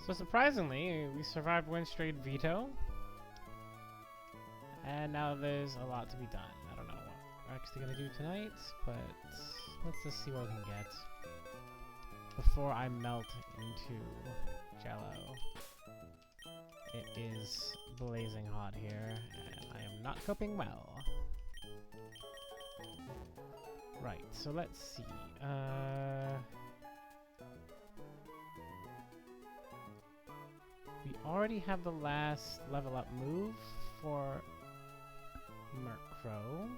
So surprisingly, we survived one straight veto. And now there's a lot to be done. I don't know what we're actually going to do tonight, but let's just see what we can get before I melt into Jello. It is blazing hot here, and I am not coping well. Right, so let's see. We already have the last level up move for Murkrow.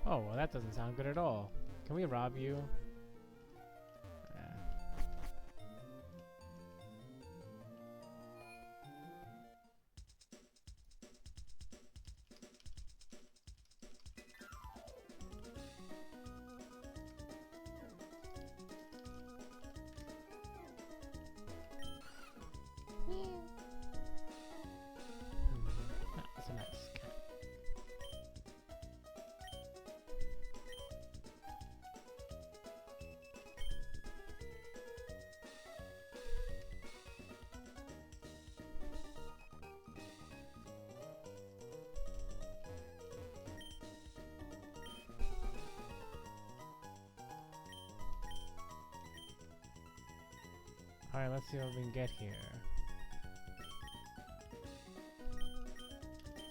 Oh, well that doesn't sound good at all. Can we rob you? That's a nice cat. Alright, let's see what we can get here.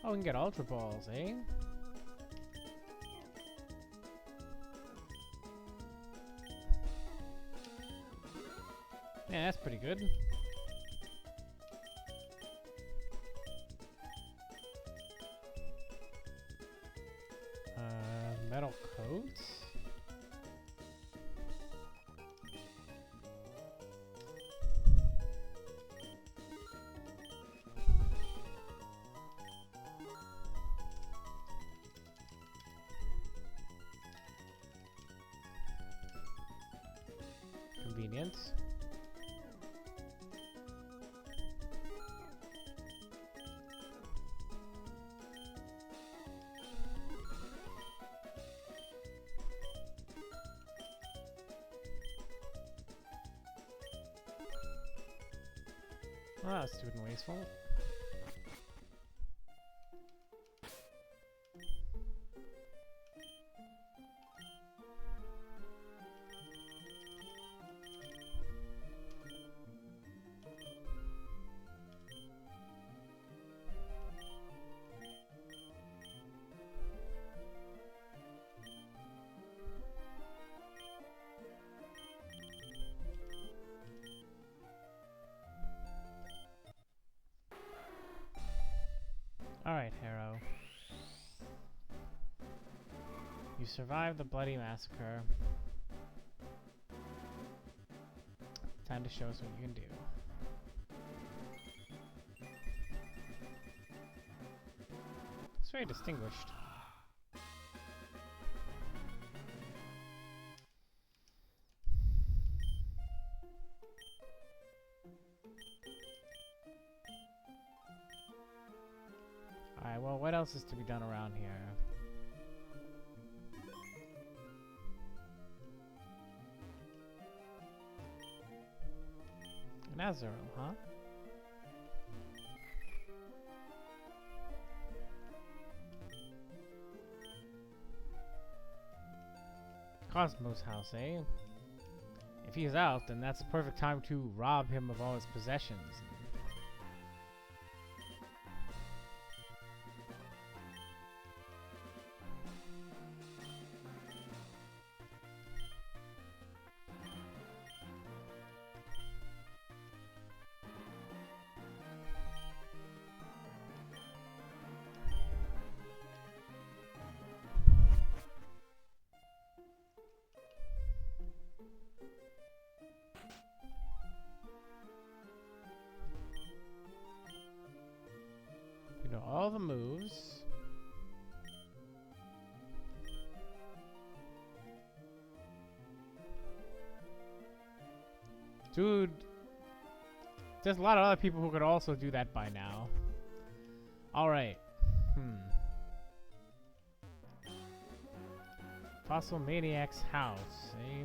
Oh, we can get Ultra Balls, eh? Yeah, that's pretty good. Metal coats? Convenient. Oh, that was stupid and wasteful. Alright, Harrow. You survived the bloody massacre. Time to show us what you can do. It's very distinguished. Alright, well, what else is to be done around here? Nazareth, huh? Cosmo's house, eh? If he's out, then that's the perfect time to rob him of all his possessions. Dude, there's a lot of other people who could also do that by now. Alright. Fossil Maniac's house, eh?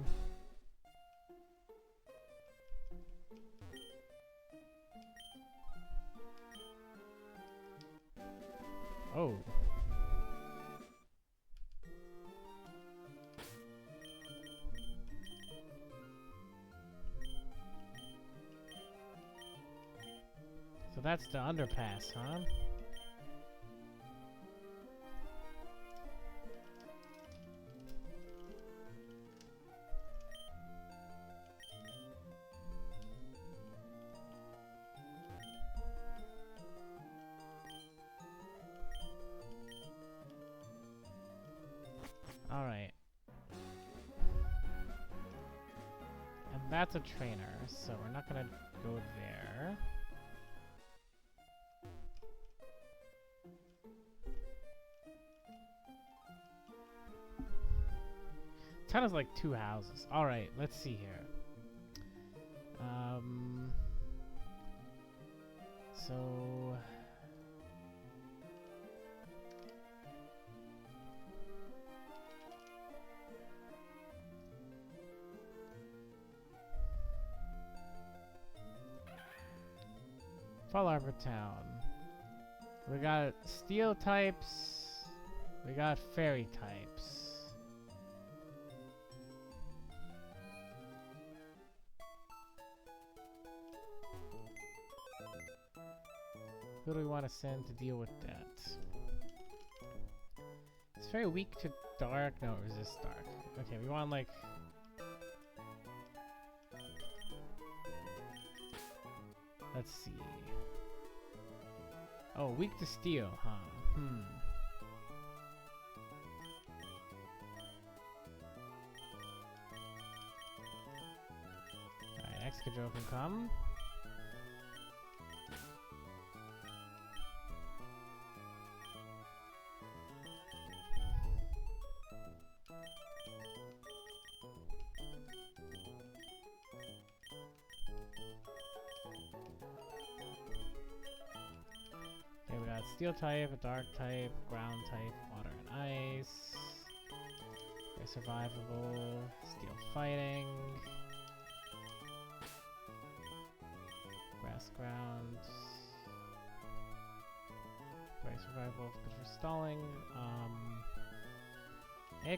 Oh. So that's the underpass, huh? Alright. And that's a trainer, so we're not gonna go there. Town is like 2 houses. Alright, let's see here. So... Fall Arbor Town. We got steel types. We got fairy types. Who do we want to send to deal with that? It's very weak to dark. No, it resists dark. Okay, we want like... Let's see. Oh, weak to steel, huh? Alright, Excadrill can come. Okay, we got steel type, a dark type, ground type, water and ice. They're survivable, steel fighting. Grass ground. Very survivable, good for stalling.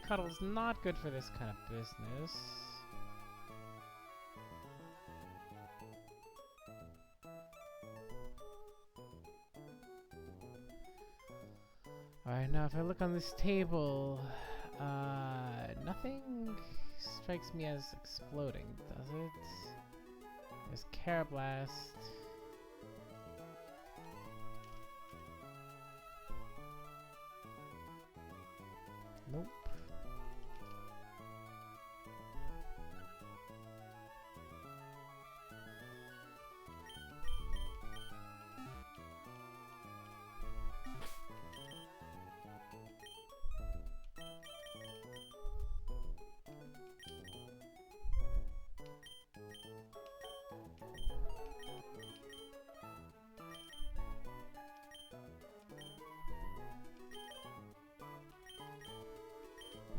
Cuddle's not good for this kind of business. Alright, now if I look on this table, nothing strikes me as exploding, does it? There's Carablast. Nope.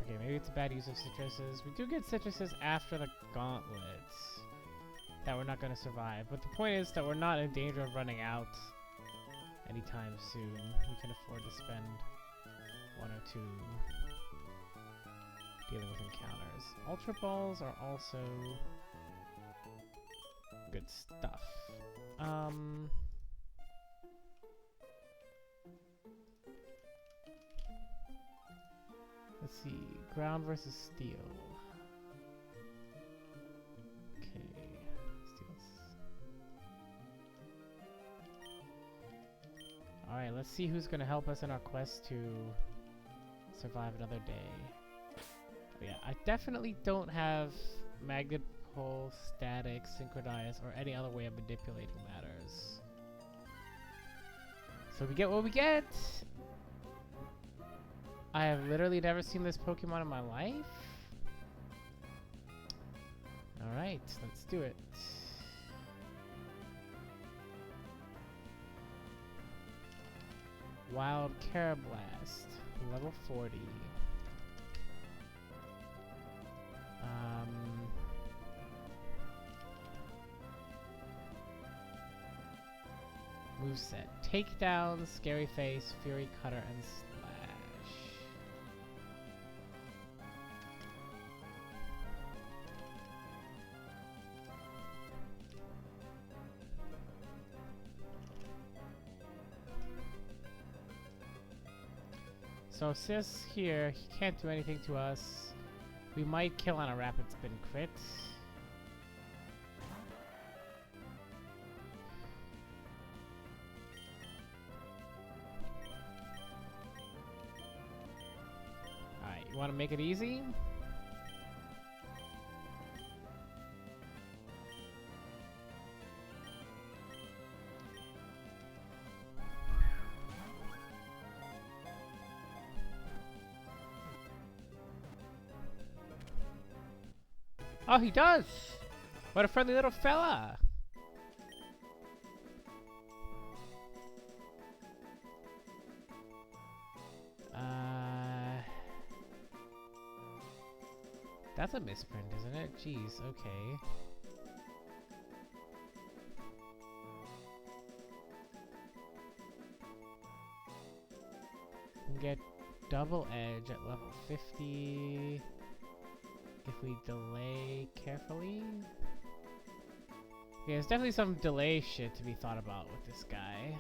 Okay, maybe it's a bad use of citruses. We do get citruses after the gauntlets that we're not going to survive. But the point is that we're not in danger of running out anytime soon. We can afford to spend 1 or 2 dealing with encounters. Ultra Balls are also good stuff. Let's see, ground versus steel. Okay, steels. Alright, let's see who's gonna help us in our quest to survive another day. Yeah, I definitely don't have magnet pull, static, synchronize, or any other way of manipulating matters. So we get what we get! I have literally never seen this Pokemon in my life. Alright, let's do it. Wild Carablast, level 40. Moveset. Takedown, Scary Face, Fury Cutter, and Slash. So Sis here, he can't do anything to us. We might kill on a rapid spin crit. Alright, you want to make it easy? Oh, he does! What a friendly little fella! That's a misprint, isn't it? Jeez, okay. We can get double edge at level 50. If we delay carefully. Okay, there's definitely some delay shit to be thought about with this guy.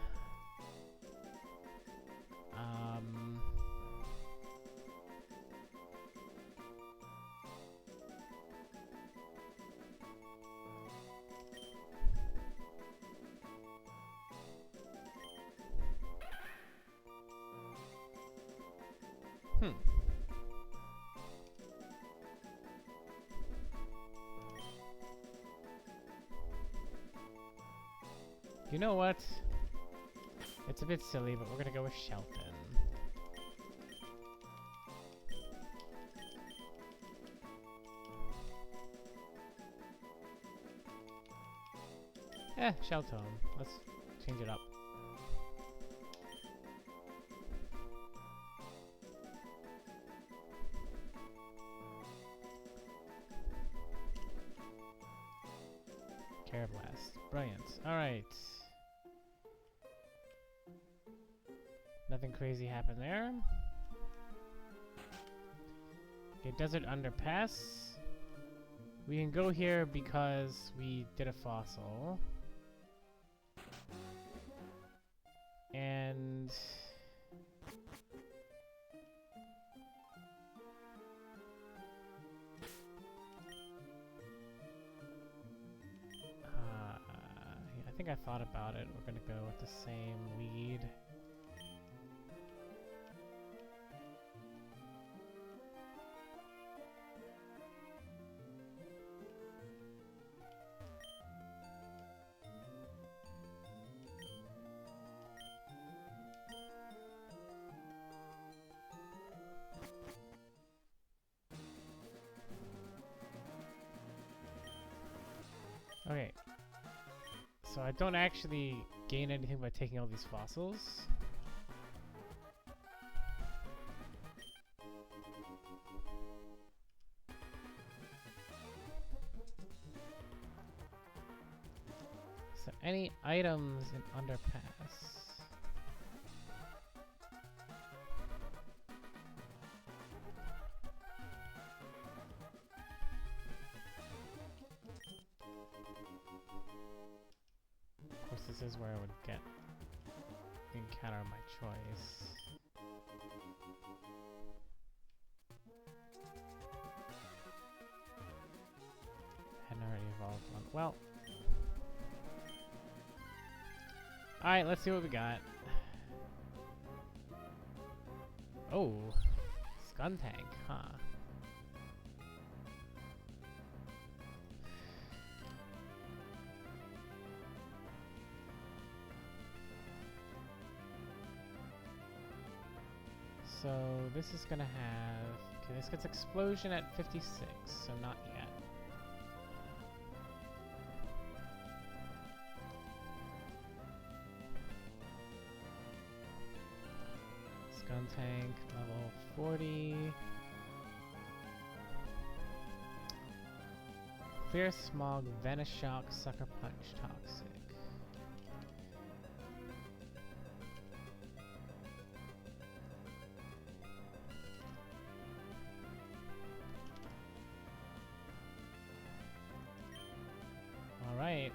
You know what? It's a bit silly, but we're gonna go with Shelton. Shelton. Let's change it up. Carablast. Brilliant. Alright. Nothing crazy happened there. Okay, Desert Underpass. We can go here because we did a fossil. And... I think I thought about it. We're gonna go with the same lead. Okay. So I don't actually gain anything by taking all these fossils. So any items in Underpass? This is where I would get encounter my choice. Hadn't already evolved one. Well. Alright, let's see what we got. Oh. Skuntank, huh? So this is gonna have... Okay, this gets explosion at 56, so not yet. Gun tank, level 40. Clear smog, Venice shock, sucker punch, toxic. Alright.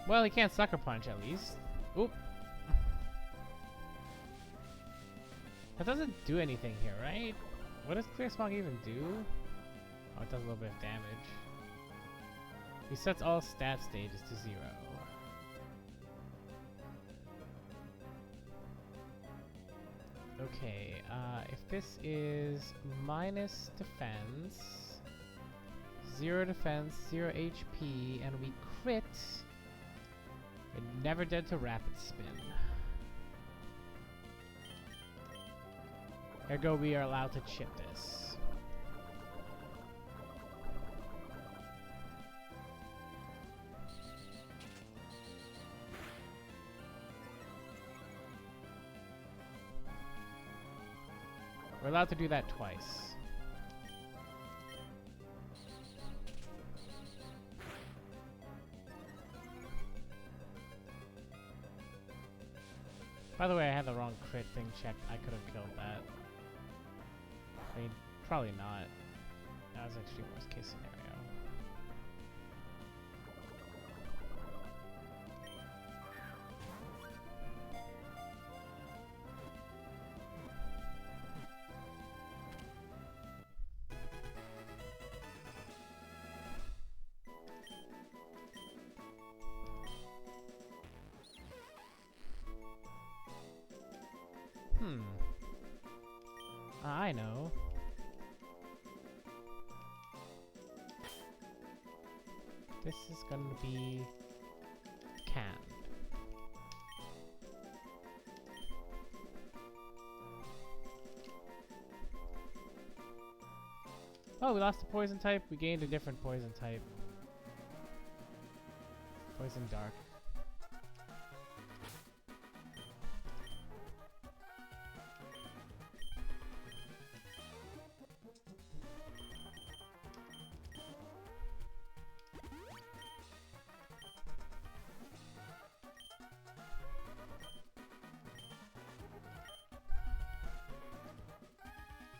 Well, he can't sucker punch at least. Oop. That doesn't do anything here, right? What does Clear Smog even do? Oh, it does a little bit of damage. Resets all stat stages to 0. Okay, if this is minus defense, 0 defense, 0 HP, and we crit, we're never dead to rapid spin. Ergo, we are allowed to chip this. We're allowed to do that twice. By the way, I had the wrong crit thing checked. I could have killed that. I mean, probably not. That was actually worst case scenario. I know. This is going to be canned. Oh, we lost the poison type. We gained a different poison type. Poison dark.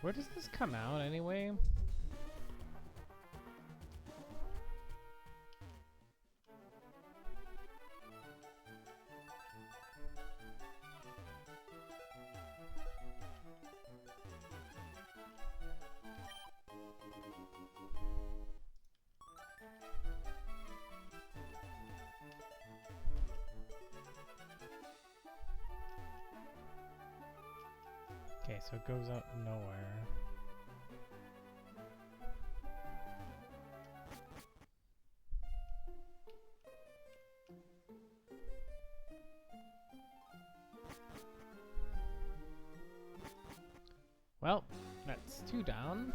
Where does this come out anyway? Okay, so it goes out nowhere. Well, that's 2 down.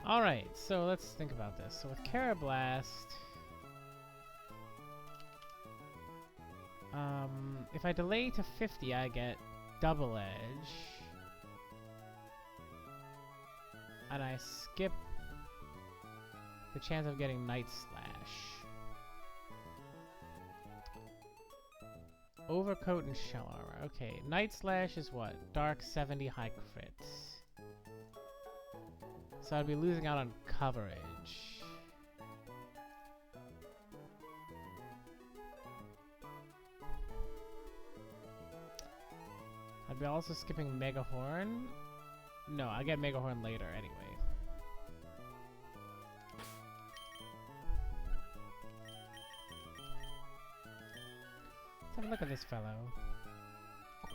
Alright, so let's think about this. So with Carablast, if I delay to 50, I get double edge. And I skip the chance of getting Night Slash. Overcoat and shell armor. Okay, Night Slash is what? Dark 70 high crit. So I'd be losing out on coverage. I'd be also skipping Mega Horn. No, I get Mega Horn later anyway. Let's have a look at this fellow.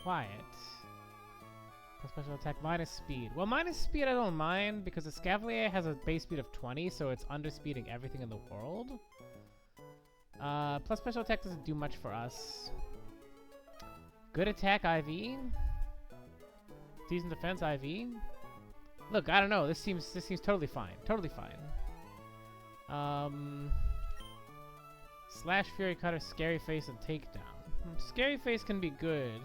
Quiet. Special attack minus speed. Well, minus speed I don't mind because the Scavalier has a base speed of 20, so it's underspeeding everything in the world. Plus special attack doesn't do much for us. Good attack IV. Decent defense IV. Look, I don't know. This seems totally fine. Totally fine. Slash, Fury Cutter, Scary Face, and Takedown. Scary Face can be good.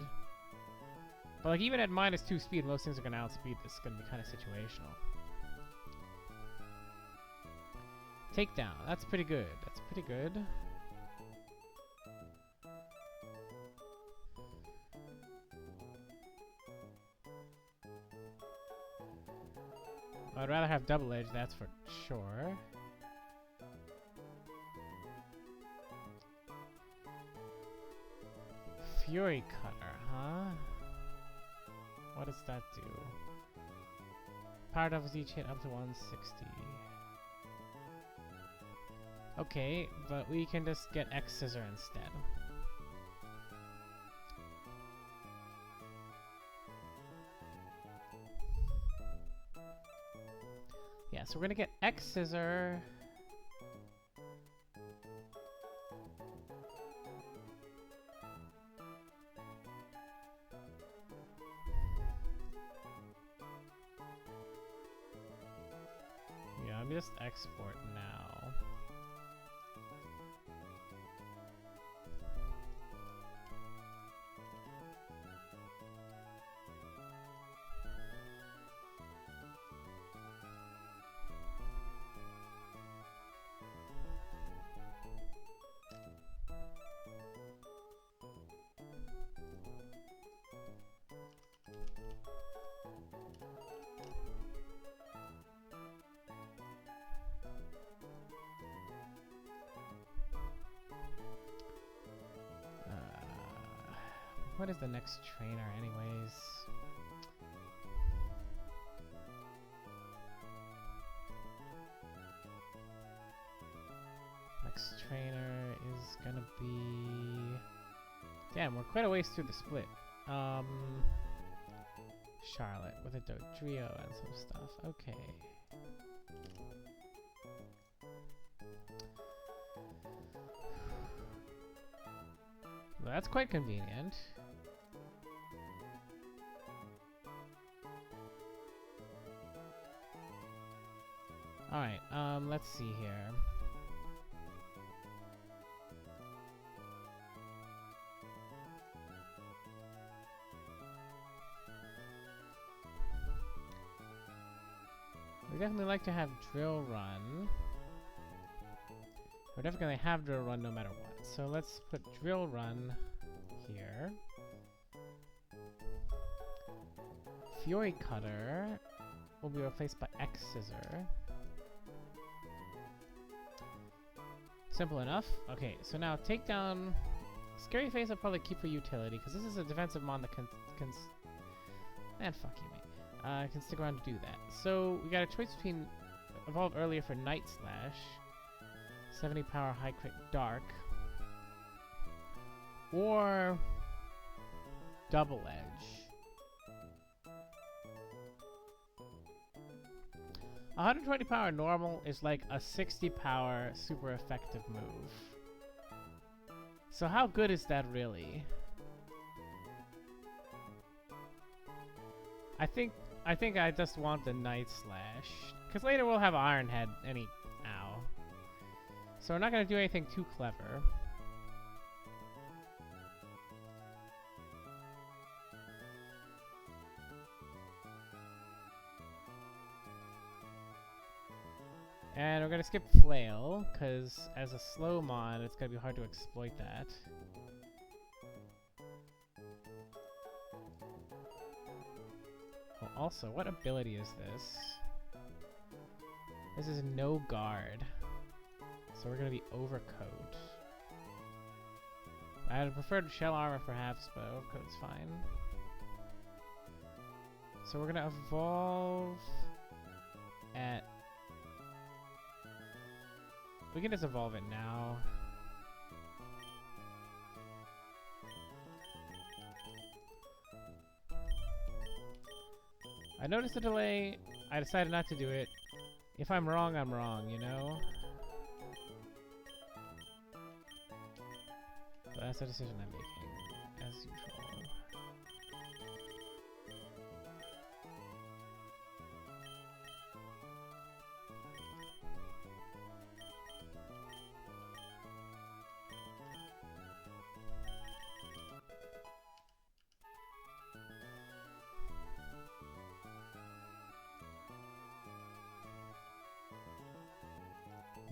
But like even at -2 speed, most things are gonna outspeed this. It's gonna be kind of situational. Takedown. That's pretty good. That's pretty good. I'd rather have double edge, that's for sure. Fury Cutter, huh? What does that do? Power doubles each hit up to 160. Okay, but we can just get X Scissor instead. Yeah, so we're gonna get X Scissor. Yeah, let me just export now. What is the next trainer anyways? Next trainer is gonna be... Damn, we're quite a ways through the split. Charlotte with a Dodrio and some stuff. Okay. Well, that's quite convenient. Alright, let's see here. We definitely like to have Drill Run. We're definitely going to have Drill Run no matter what. So let's put Drill Run here. Fury Cutter will be replaced by X Scissor. Simple enough. Okay, so now Takedown. Scary Face I'll probably keep for utility, because this is a defensive mon that can man, fuck you, mate. Can stick around to do that. So we got a choice between Evolve earlier for Night Slash, 70 power high crit dark, or Double Edge. 120 power normal is like a 60 power super effective move. So how good is that really? I think I just want the Night Slash, because later we'll have Iron Head anyhow. So we're not gonna do anything too clever. And we're gonna skip Flail, because as a slow mod, it's gonna be hard to exploit that. Oh, also, what ability is this? This is no guard. So we're gonna be Overcoat. I would have preferred shell armor perhaps, but Overcoat's fine. So we're gonna evolve at... We can just evolve it now. I noticed a delay. I decided not to do it. If I'm wrong, I'm wrong, you know? But that's a decision I'm making, as usual.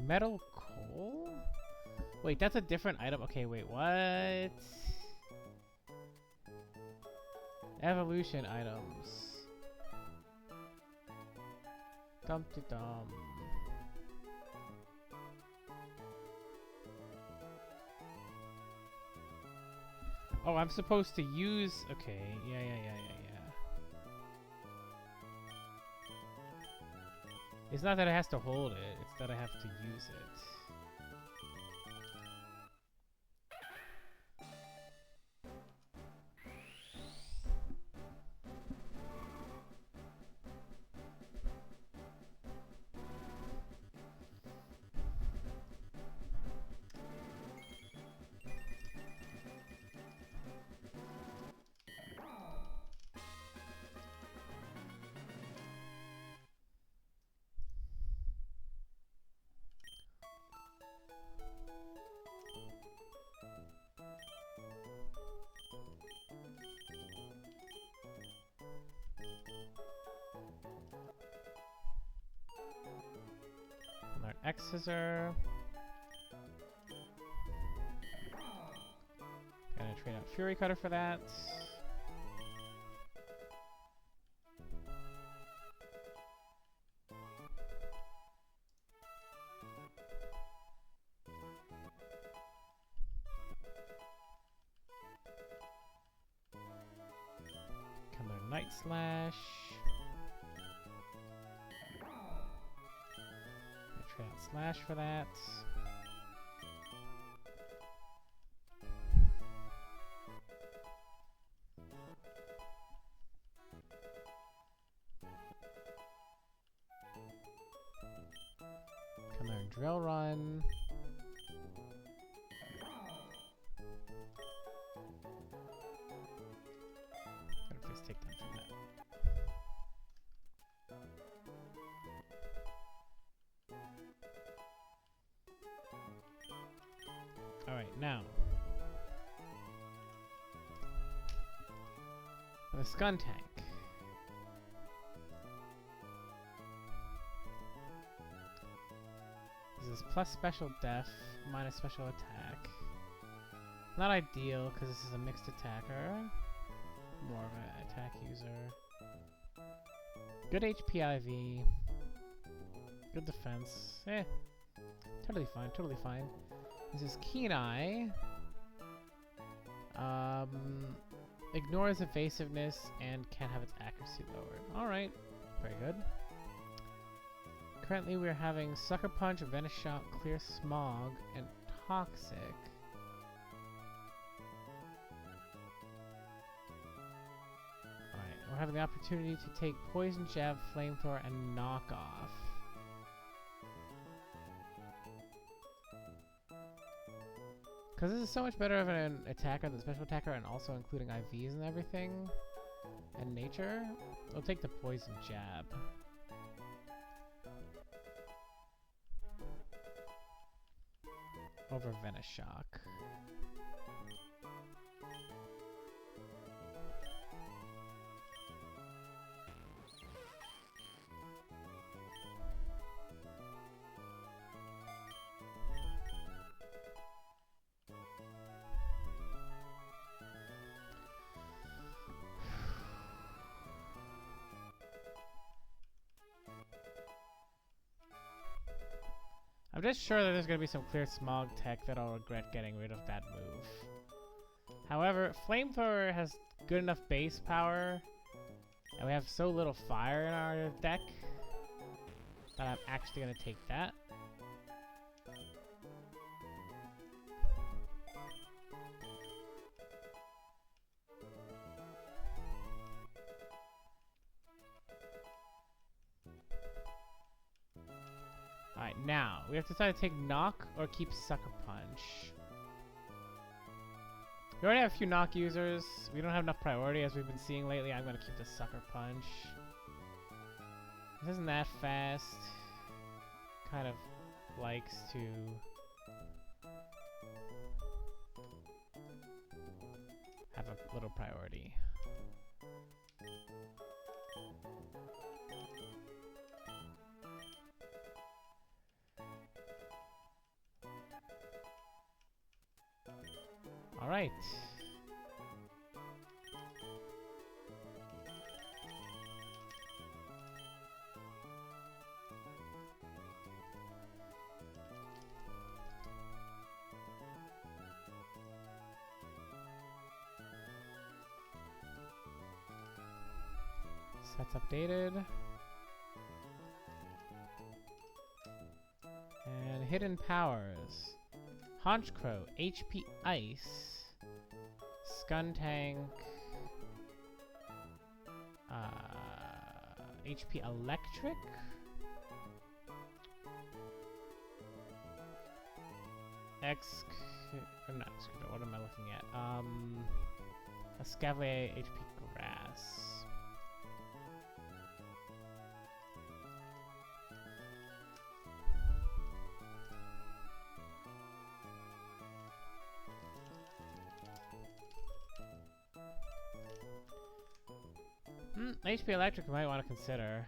Metal coal? Wait, that's a different item. Okay, wait, what? Evolution items. Dum-de-dum. Oh, I'm supposed to use... Okay, yeah. It's not that it has to hold it, it's that I have to use it. Learn X Scissor. Gonna trade out Fury Cutter for that. Can learn Night Slash. Trade out Slash for that. Can learn Drill Run. Gotta please take them from that. Alright, now. The Scun Tank. This is plus special def, minus special attack. Not ideal, because this is a mixed attacker. More of an attack user. Good HP IV. Good defense. Totally fine, totally fine. This is Keen Eye. Ignores evasiveness and can't have its accuracy lowered. Alright, very good. Currently we're having Sucker Punch, Venice Shock, Clear Smog, and Toxic. Alright, we're having the opportunity to take Poison Jab, Flamethrower, and Knock Off. Because this is so much better of an attacker than special attacker, and also including IVs and everything, and nature, I'll take the Poison Jab. Over Venice Shock. I'm just sure that there's gonna be some clear smog tech that I'll regret getting rid of that move. However, Flamethrower has good enough base power, and we have so little fire in our deck that I'm actually gonna take that. Alright, now, we have to decide to take Knock or keep Sucker Punch. We already have a few Knock users. We don't have enough priority as we've been seeing lately. I'm going to keep the Sucker Punch. This isn't that fast. Kind of likes to... have a little priority. Alright. Sets updated. And hidden powers. Haunch Crow, HP Ice, Skuntank, HP Electric, not Excavator, what am I looking at? Escavalier, HP Grass. HP Electric you might want to consider.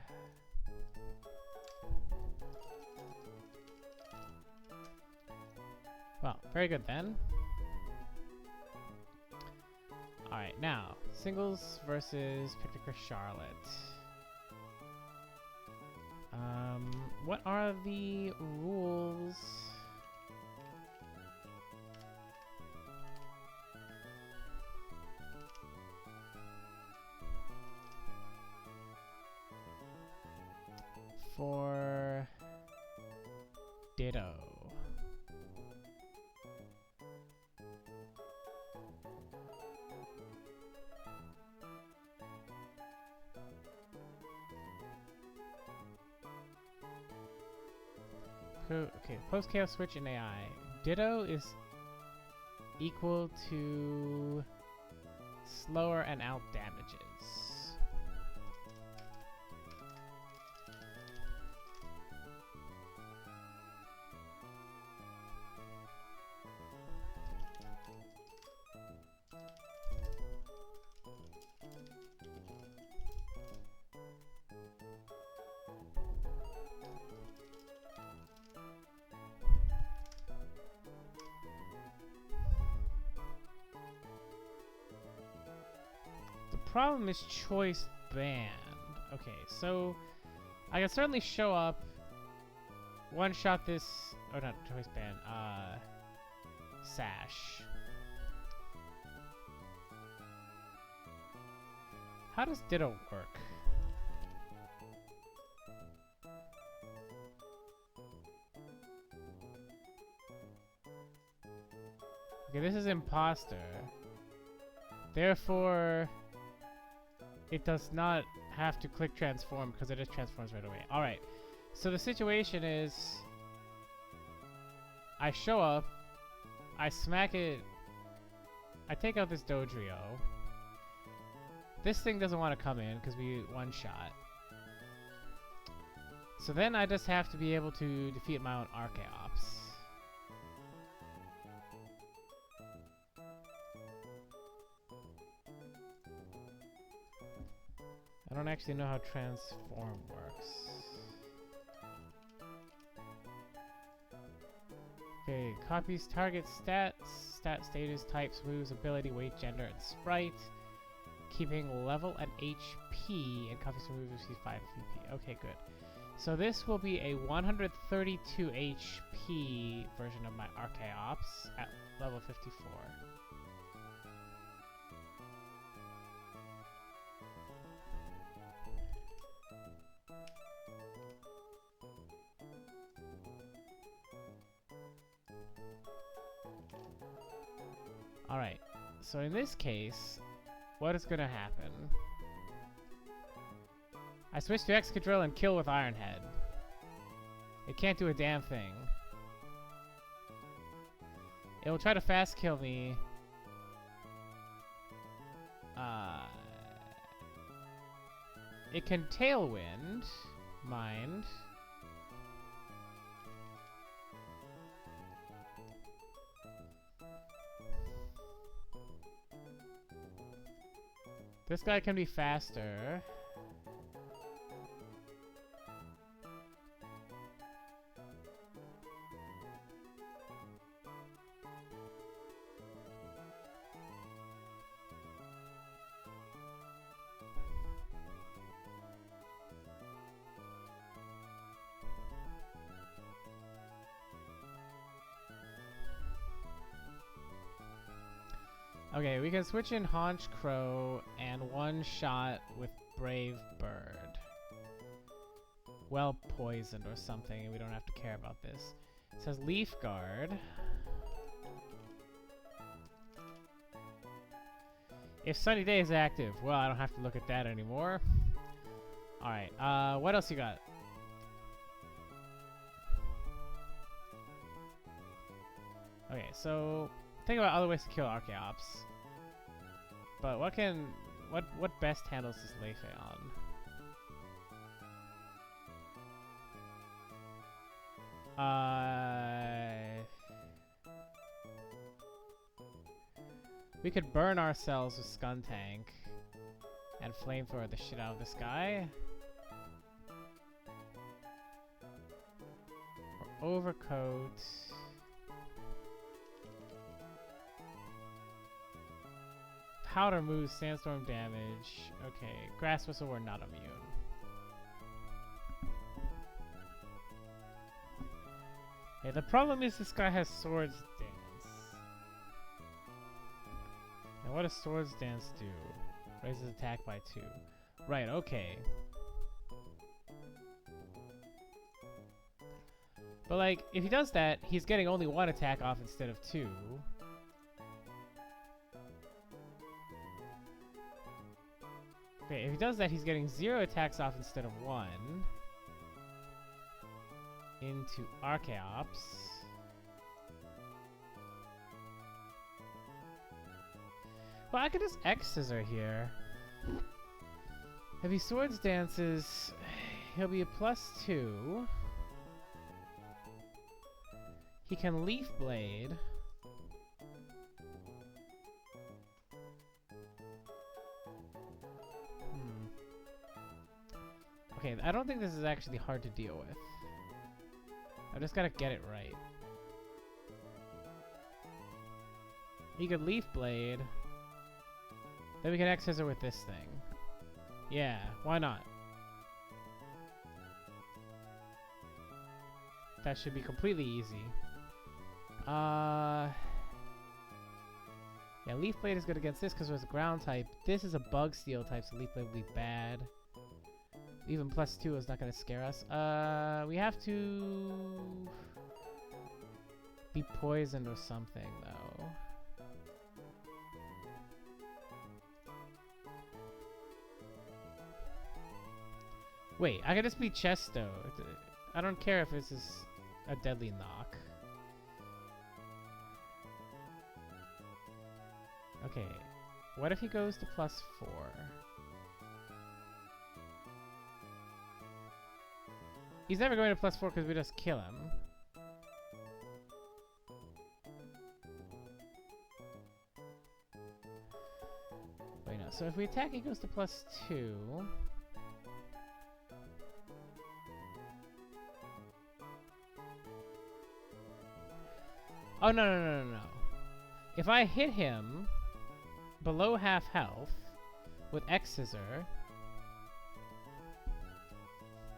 Well, very good then. Alright, now, singles versus Picnicker Charlotte. What are the rules? For Ditto. Okay, post chaos switch in AI. Ditto is equal to slower and out damages. Problem is choice band. Okay, so I can certainly show up, one shot this, or not choice band, Sash. How does Ditto work? Okay, this is imposter. Therefore, it does not have to click transform because it just transforms right away. Alright, so the situation is I show up, I smack it, I take out this Dodrio. This thing doesn't want to come in because we one-shot. So then I just have to be able to defeat my own Archaeops. I don't actually know how transform works. Okay, copies target stats, stat status, types, moves, ability, weight, gender, and sprite. Keeping level and HP, and copies moves receive 5 VP. Okay, good. So this will be a 132 HP version of my Archaeops at level 54. Alright, so in this case, what is going to happen? I switch to Excadrill and kill with Iron Head. It can't do a damn thing. It will try to fast kill me. It can Tailwind, mind. This guy can be faster. Okay, we can switch in Haunch Crow and one shot with Brave Bird. Well poisoned or something, and we don't have to care about this. It says Leaf Guard. If Sunny Day is active, well, I don't have to look at that anymore. Alright, what else you got? Okay, so think about other ways to kill Archaeops. But what best handles this Leafeon? We could burn ourselves with Skuntank and flamethrower the shit out of this guy. Or Overcoat. Powder moves, sandstorm damage. Okay, Grass Whistle, we're not immune. Okay, the problem is this guy has Swords Dance. And what does Swords Dance do? Raises attack by 2. Right, okay. But like, if he does that, he's getting only 1 attack off instead of 2. Okay, if he does that, he's getting 0 attacks off instead of 1. Into Archaeops. Well, I could just X-Scissor here. If he Swords Dances, he'll be a +2. He can Leaf Blade. Okay, I don't think this is actually hard to deal with. I just gotta get it right. He could Leaf Blade. Then we can X-Scissor with this thing. Yeah, why not? That should be completely easy. Yeah, Leaf Blade is good against this because it was a ground type. This is a Bug Steel type, so Leaf Blade will be bad. Even +2 is not going to scare us. We have to be poisoned or something, though. Wait, I could just be Chesto. I don't care if this is a deadly knock. Okay, what if he goes to +4? He's never going to +4 because we just kill him. Wait, no. So if we attack, he goes to +2. Oh, no. If I hit him below half health with X-Scissor,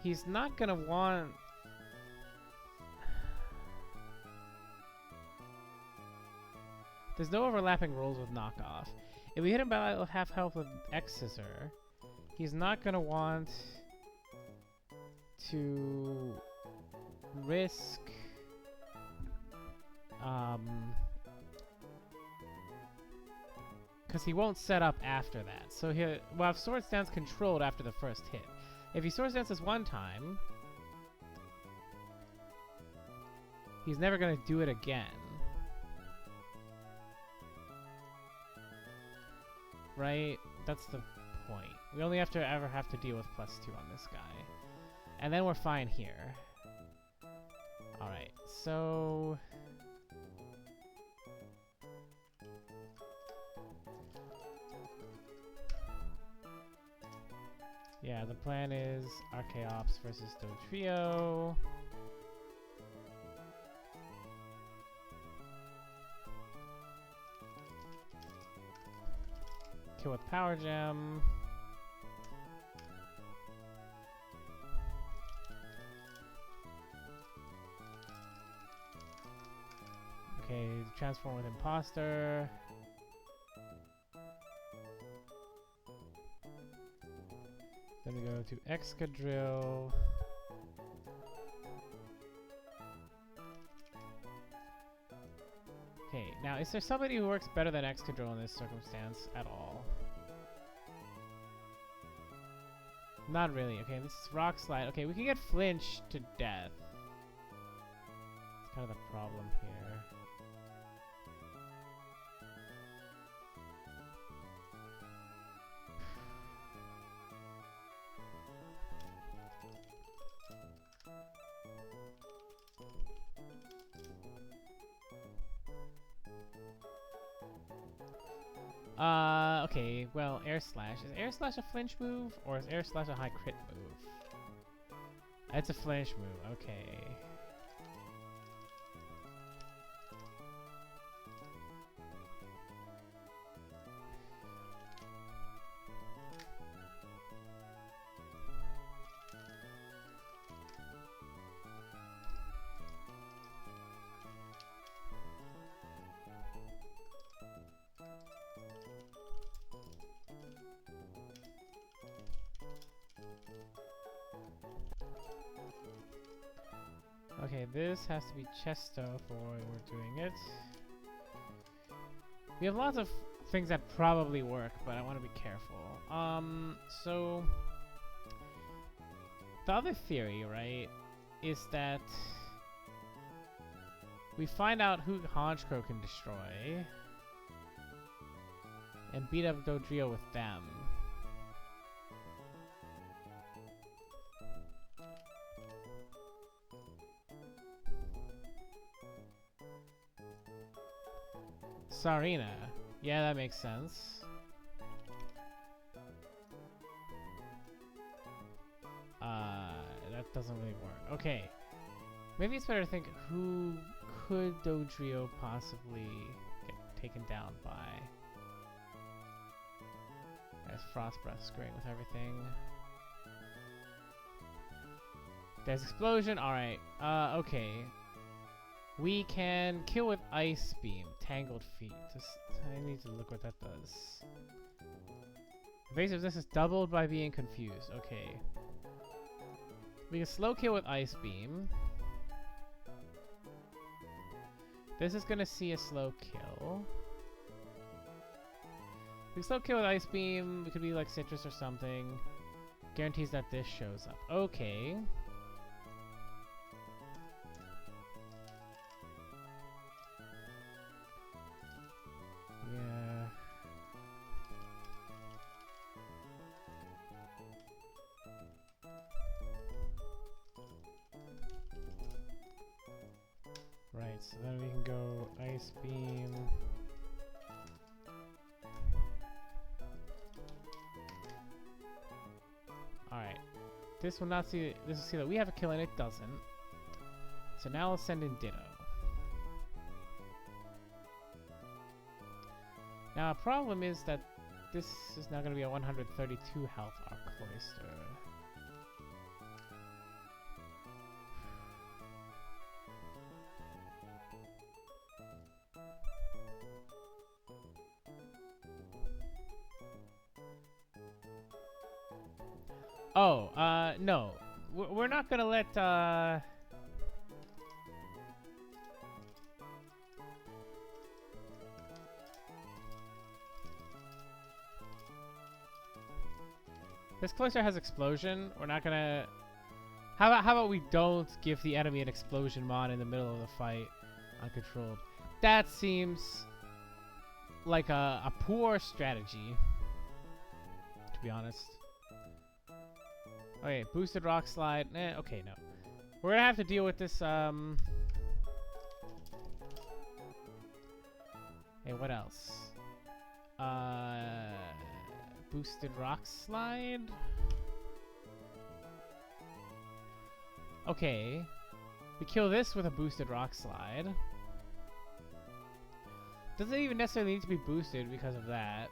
He's not gonna want... There's no overlapping rolls with knockoff. If we hit him by half health with X Scissor, he's not gonna want to risk because he won't set up after that. So he'll have Swords Dance controlled after the first hit. If he Swords Dances one time, he's never gonna do it again. Right? That's the point. We only have to ever have to deal with +2 on this guy. And then we're fine here. Alright, so... yeah, the plan is Archaeops versus Dodrio. Kill with Power Gem. Okay, transform with Imposter. Then we go to Excadrill. Okay, now is there somebody who works better than Excadrill in this circumstance at all? Not really. Okay, this is Rock Slide. Okay, we can get Flinch to death. That's kind of the problem here. Okay, well, Air Slash. Is Air Slash a flinch move, or is Air Slash a high crit move? It's a flinch move, okay. Okay, this has to be Chesto for why we're doing it. We have lots of things that probably work, but I want to be careful. So the other theory, right, is that we find out who Honchkrow can destroy and beat up Dodrio with them. Sarina. Yeah, that makes sense. That doesn't really work. Okay. Maybe it's better to think who could Dodrio possibly get taken down by. There's Frost Breath screwing with everything. There's Explosion. Alright. Okay. We can kill with Ice Beam. Tangled Feet. I need to look what that does. Evasiveness is doubled by being confused. Okay. We can slow kill with Ice Beam. This is gonna see a slow kill. We can slow kill with Ice Beam. It could be like Citrus or something. Guarantees that this shows up. Okay. Yeah. Right, so then we can go Ice Beam. Alright. This will not see, this will see that we have a kill and it doesn't. So now I'll send in Ditto. Now, a problem is that this is now going to be a 132 health Arc Cloister. Oh, no. We're not gonna let, This cloister has explosion. We're not gonna... How about we don't give the enemy an explosion mod in the middle of the fight uncontrolled? That seems like a poor strategy, to be honest. Okay, boosted rock slide. Okay, no. We're gonna have to deal with this, Hey, what else? Boosted rock slide? Okay. We kill this with a boosted rock slide. Doesn't even necessarily need to be boosted because of that.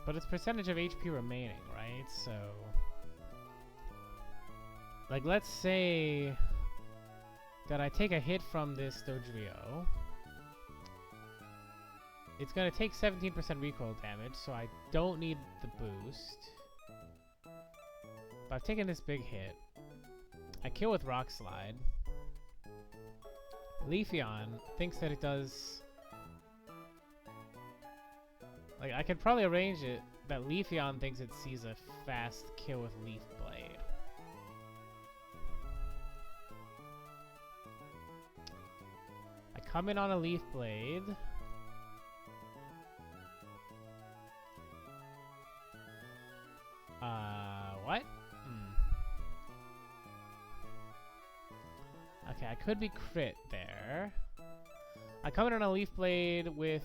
But it's percentage of HP remaining, right? So, like, let's say that I take a hit from this Dodrio. It's gonna take 17% recoil damage, so I don't need the boost. But I've taken this big hit. I kill with Rock Slide. Leafeon thinks that it does... Like, I could probably arrange it that Leafeon thinks it sees a fast kill with Leaf Blade. I come in on a Leaf Blade. What? Okay, I could be crit there. I come in on a Leaf Blade with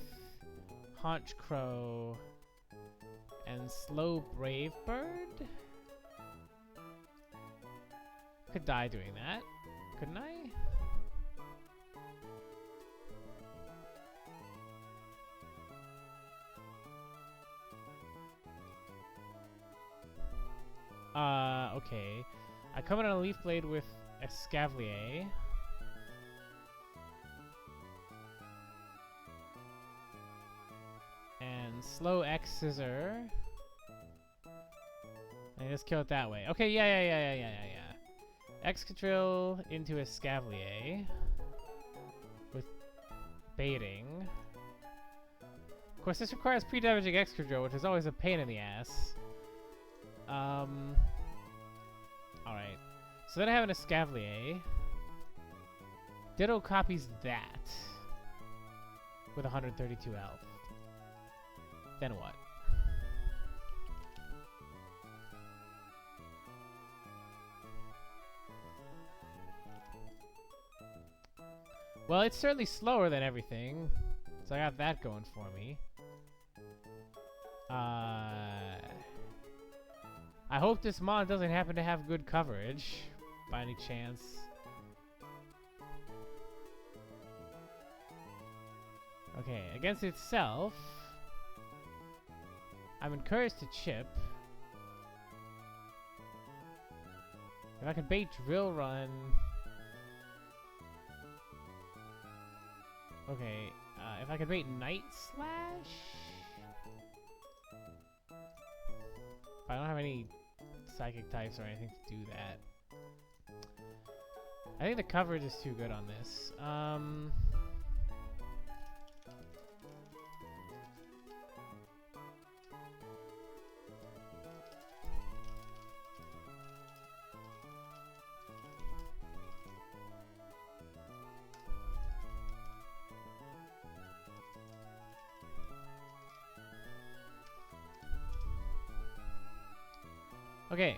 Haunch Crow and Slow Brave Bird. Could die doing that, couldn't I? Okay. I come in on a Leaf Blade with Escavalier. And slow X Scissor. And just kill it that way. Okay, yeah. Excadrill into Escavalier. With baiting. Of course, this requires pre-damaging Excadrill, which is always a pain in the ass. Alright. So then I have an Escavalier. Ditto copies that. With 132 health. Then what? Well, it's certainly slower than everything. So I got that going for me. I hope this mod doesn't happen to have good coverage, by any chance. Okay, against itself, I'm encouraged to chip. If I could bait Drill Run... Okay, if I could bait Night Slash? I don't have any psychic types or anything to do that. I think the coverage is too good on this. Okay.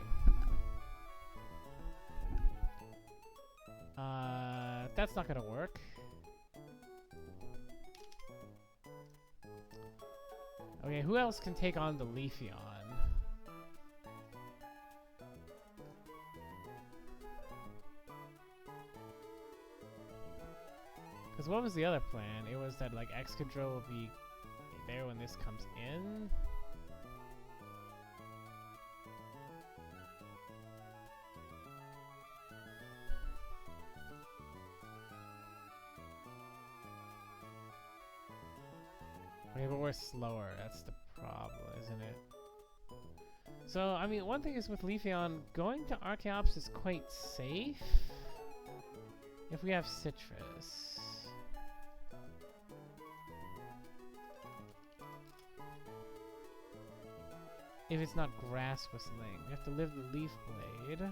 That's not gonna work. Okay, who else can take on the Leafeon? Because what was the other plan? It was that like Excadrill will be there when this comes in. Okay, but we're slower. That's the problem, isn't it? So, I mean, one thing is with Leafeon, going to Archeops is quite safe if we have Citrus. If it's not Grass Whistling, we have to live the Leaf Blade.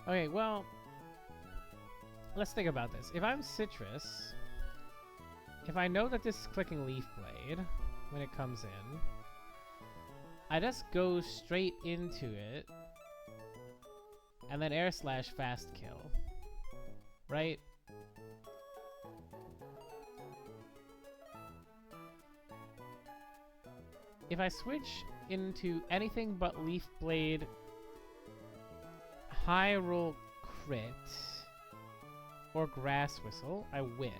Okay, well, let's think about this. If I'm Citrus, if I know that this is clicking Leaf Blade when it comes in, I just go straight into it and then Air Slash fast kill, right? If I switch into anything but Leaf Blade, high roll crit, or Grass Whistle, I win.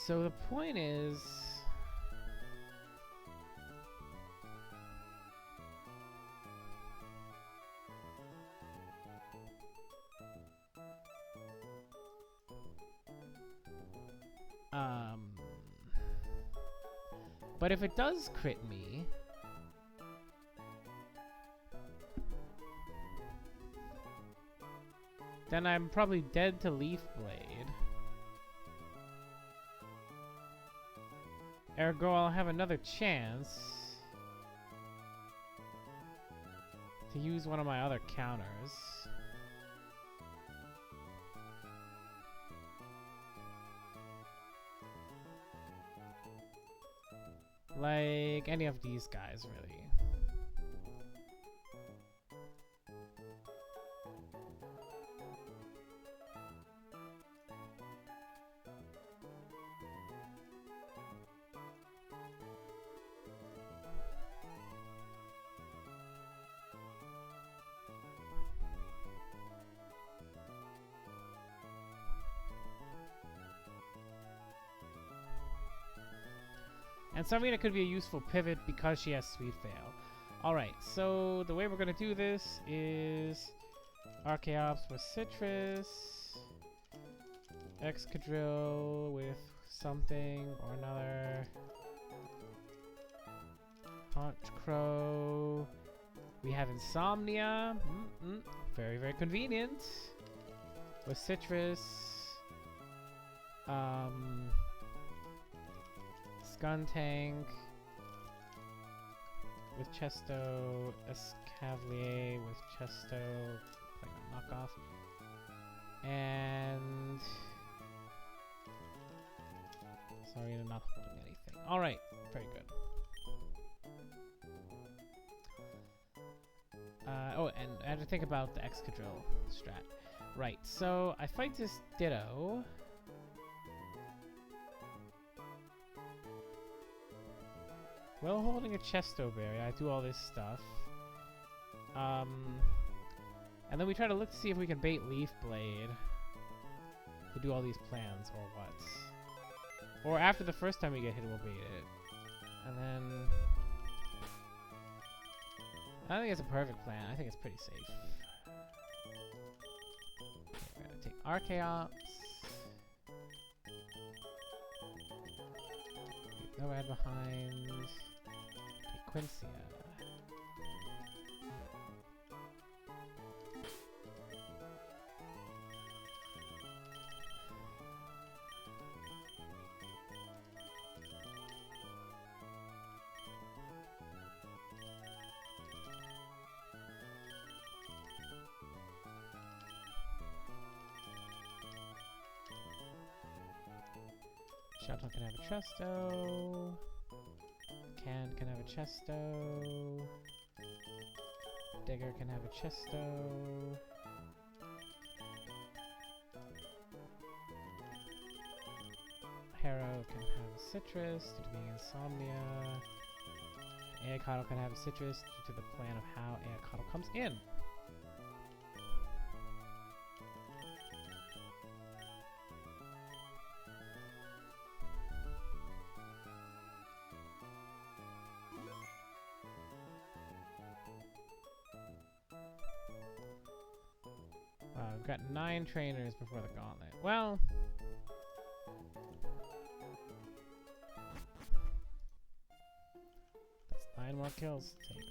So the point is, but if it does crit me, then I'm probably dead to Leaf Blade. Ergo, I'll have another chance to use one of my other counters. Like any of these guys, really. And Sarmina could be a useful pivot because she has Sweet Veil. Alright, so the way we're going to do this is Archeops with Citrus, Excadrill with something or another, Honchkrow. We have Insomnia, very, very convenient, with Citrus. Skuntank with Chesto, Escavalier with Chesto, playing a knockoff, and sorry, I'm not holding anything. All right, very good. Oh, and I had to think about the Excadrill strat. Right, so I fight this Ditto. While holding a Chesto Berry, I do all this stuff. And then we try to look to see if we can bait Leaf Blade to do all these plans, or what. Or after the first time we get hit, we'll bait it. And then I don't think it's a perfect plan. I think it's pretty safe. Okay, we're gonna take Archeops. Keep no red behind. Take Quincia. Shoutout can have a Chesto. Can have a Chesto. Digger can have a Chesto. Harrow can have a Citrus due to being Insomnia. Avocado can have citrus due to the plan of how avocado comes in. We've got 9 trainers before the gauntlet. Well, that's 9 more kills to take.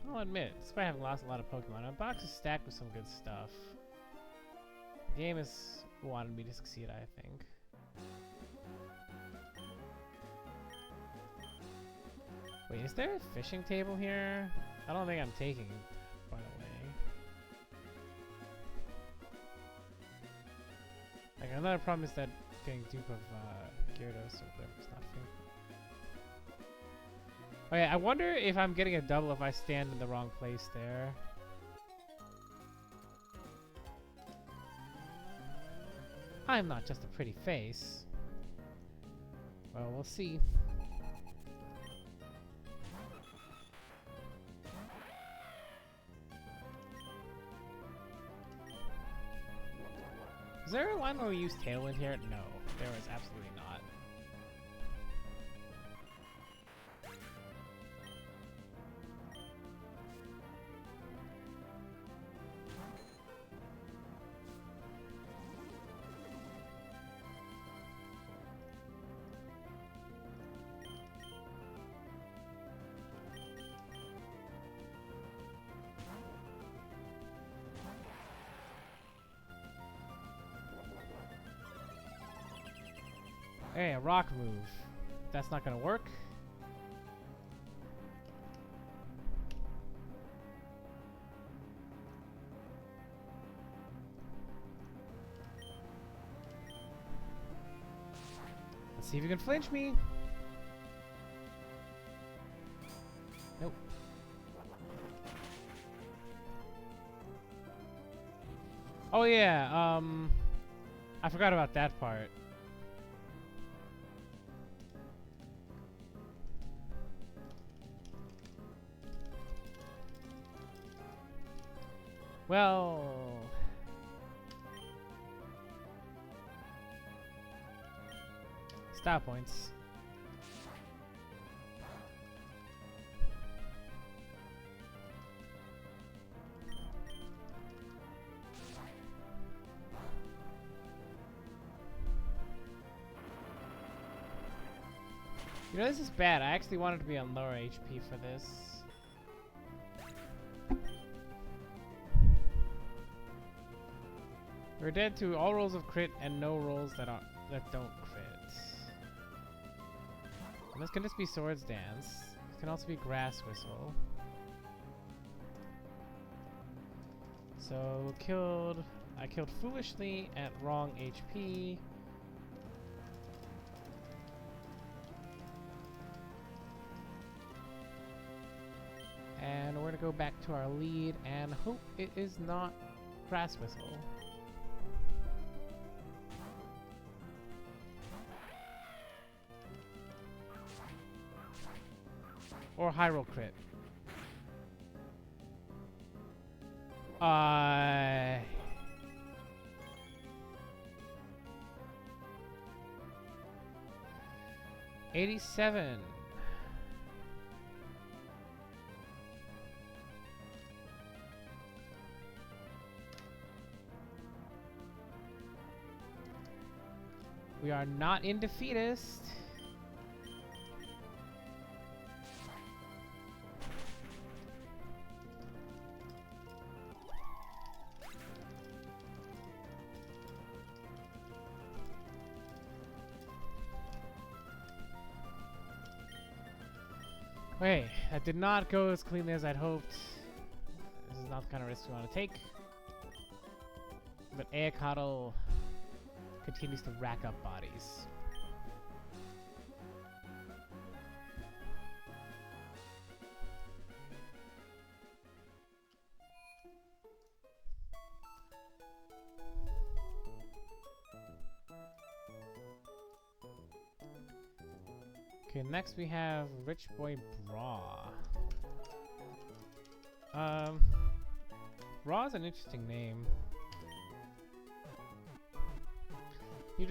I'll admit, despite having lost a lot of Pokemon, my box is stacked with some good stuff. The game has wanted me to succeed, I think. Wait, is there a fishing table here? I don't think I'm taking it, by the way. Like, another problem is that getting dupe of Gyarados or whatever is not fair. Okay, I wonder if I'm getting a double if I stand in the wrong place there. I'm not just a pretty face. Well, we'll see. Is there a line where we use Tailwind here? No, there is absolutely not. Hey, a rock move. That's not gonna work. Let's see if you can flinch me. Nope. Oh yeah, I forgot about that part. Well, stop points. You know, this is bad. I actually wanted to be on lower HP for this. We're dead to all rolls of crit and no rolls that don't crit. And this can just be Swords Dance. It can also be Grass Whistle. So I killed foolishly at wrong HP. And we're gonna go back to our lead and hope it is not Grass Whistle. Or Hyrule Crit. 87. We are not in defeatist. Okay, that did not go as cleanly as I'd hoped. This is not the kind of risk we want to take. But Aeacotl continues to rack up bodies. Okay, next we have Rich Boy Bra. Bra's an interesting name.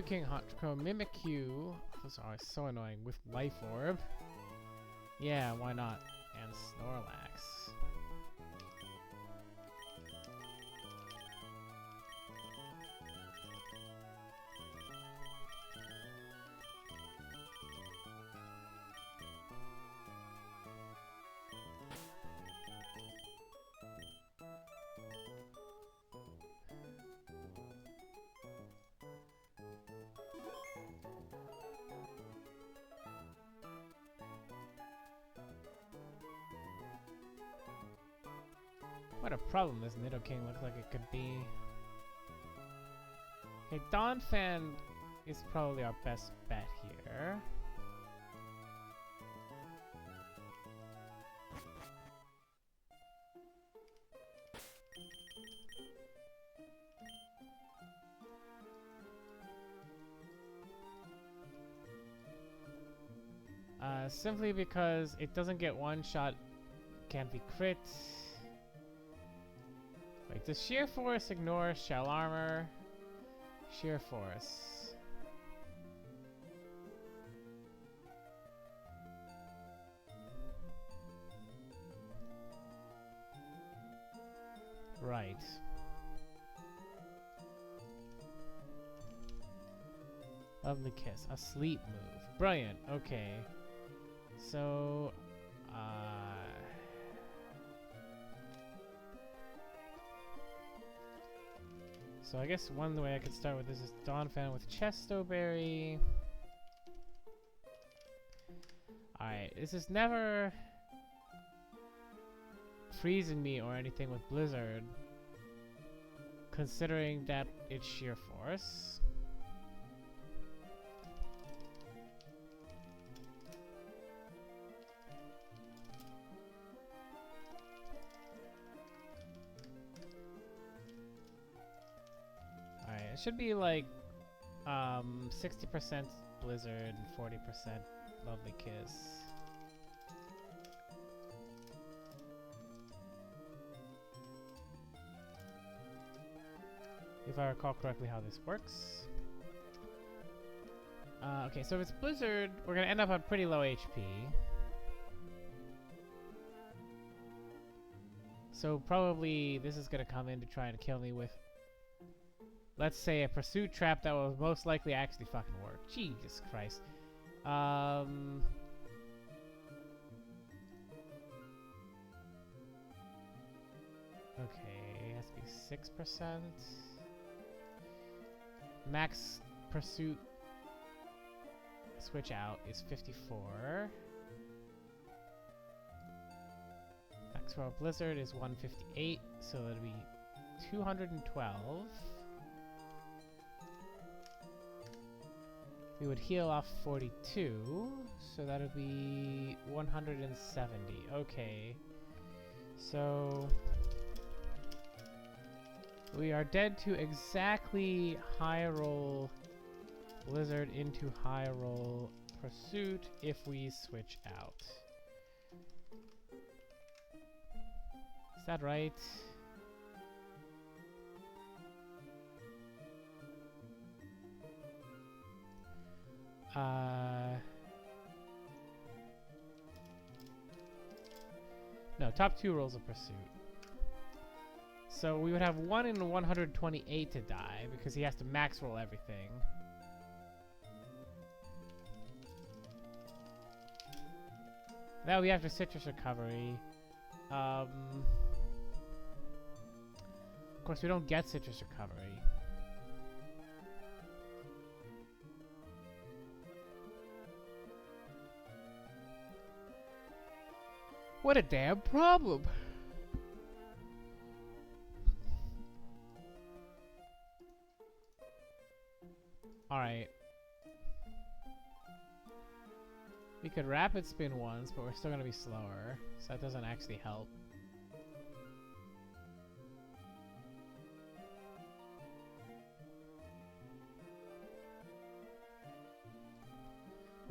King Hotco Mimikyu. Those are so annoying. With Life Orb. Yeah, why not? And Snorlax. What a problem this Nidoking looks like it could be. Okay, Donphan is probably our best bet here. Simply because it doesn't get one shot, can't be crit. Wait, does Sheer Force ignore Shell Armor? Sheer Force. Right. Lovely Kiss. A sleep move. Brilliant. Okay. So, so I guess one way I could start with this is Donphan with Chesto Berry. Alright, this is never freezing me or anything with Blizzard, considering that it's Sheer Force. Alright, it should be like 60% Blizzard and 40% Lovely Kiss. If I recall correctly how this works. Okay, so if it's Blizzard, we're gonna end up on pretty low HP. So probably this is gonna come in to try and kill me with, let's say, a Pursuit Trap that will most likely actually fucking work. Jesus Christ. Okay, it has to be 6%. Max Pursuit switch out is 54. Max for Blizzard is 158, so that'll be 212. We would heal off 42, so that'll be 170. Okay, so we are dead to exactly high roll Blizzard into high roll Pursuit if we switch out. Is that right? No, top 2 rolls of Pursuit. So we would have 1 in 128 to die because he has to max roll everything. That would be after Citrus Recovery. Of course, we don't get Citrus Recovery. What a damn problem! Alright. We could Rapid Spin once, but we're still gonna be slower, so that doesn't actually help.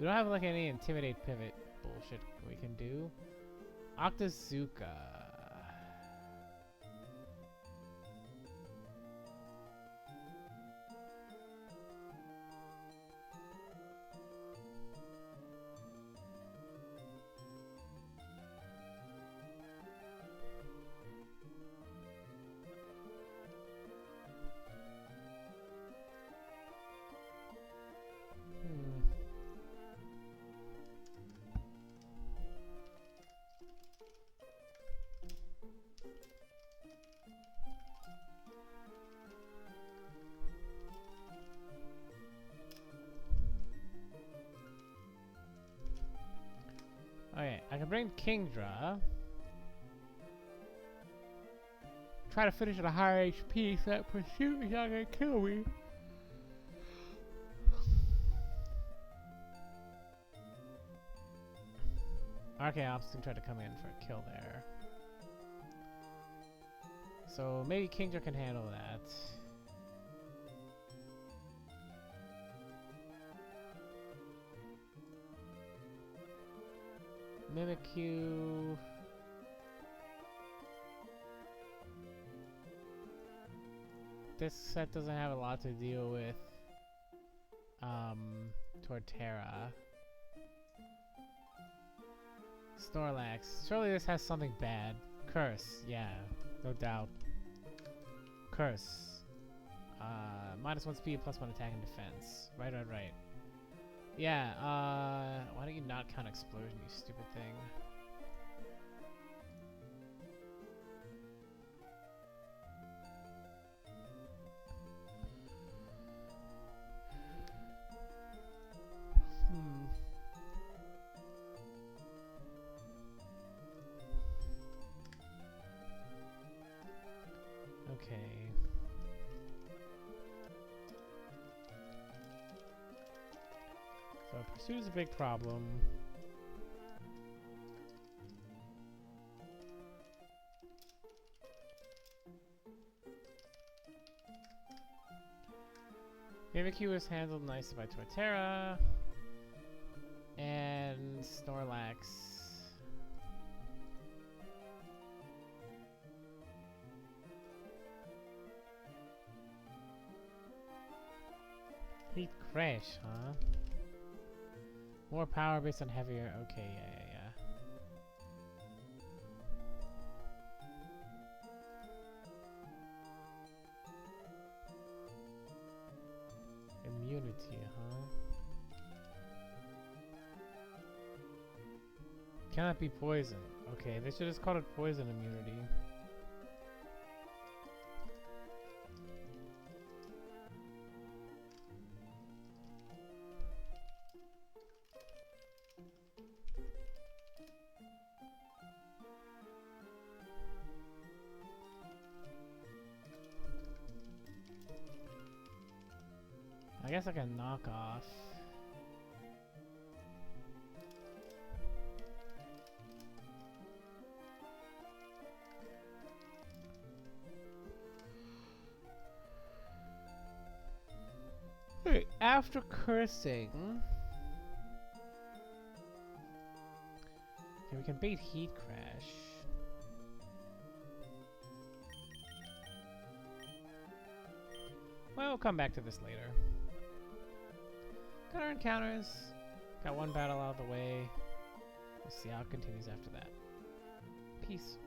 We don't have like any intimidate pivot bullshit we can do. Octazuka. Okay, I can bring Kingdra. Try to finish at a higher HP so that pursuit is not gonna kill me. Archaeops can try to come in for a kill there. So maybe Kingdra can handle that. Mimikyu. This set doesn't have a lot to deal with Torterra. Snorlax. Surely this has something bad. Curse, yeah, no doubt. Curse. -1 speed, +1 attack and defense. Right. Yeah, why don't you not count explosion, you stupid thing? Okay. So pursuit is a big problem. Mimikyu is handled nicely by Torterra. And Snorlax. Heat Crash, huh? More power based on heavier. Okay, yeah. Immunity, huh? Cannot be poison. Okay, they should just call it poison immunity. I guess I can knock off. Wait, after cursing, okay, we can bait Heat Crash. Well, we'll come back to this later. Got our encounters. Got one battle out of the way. We'll see how it continues after that. Peace.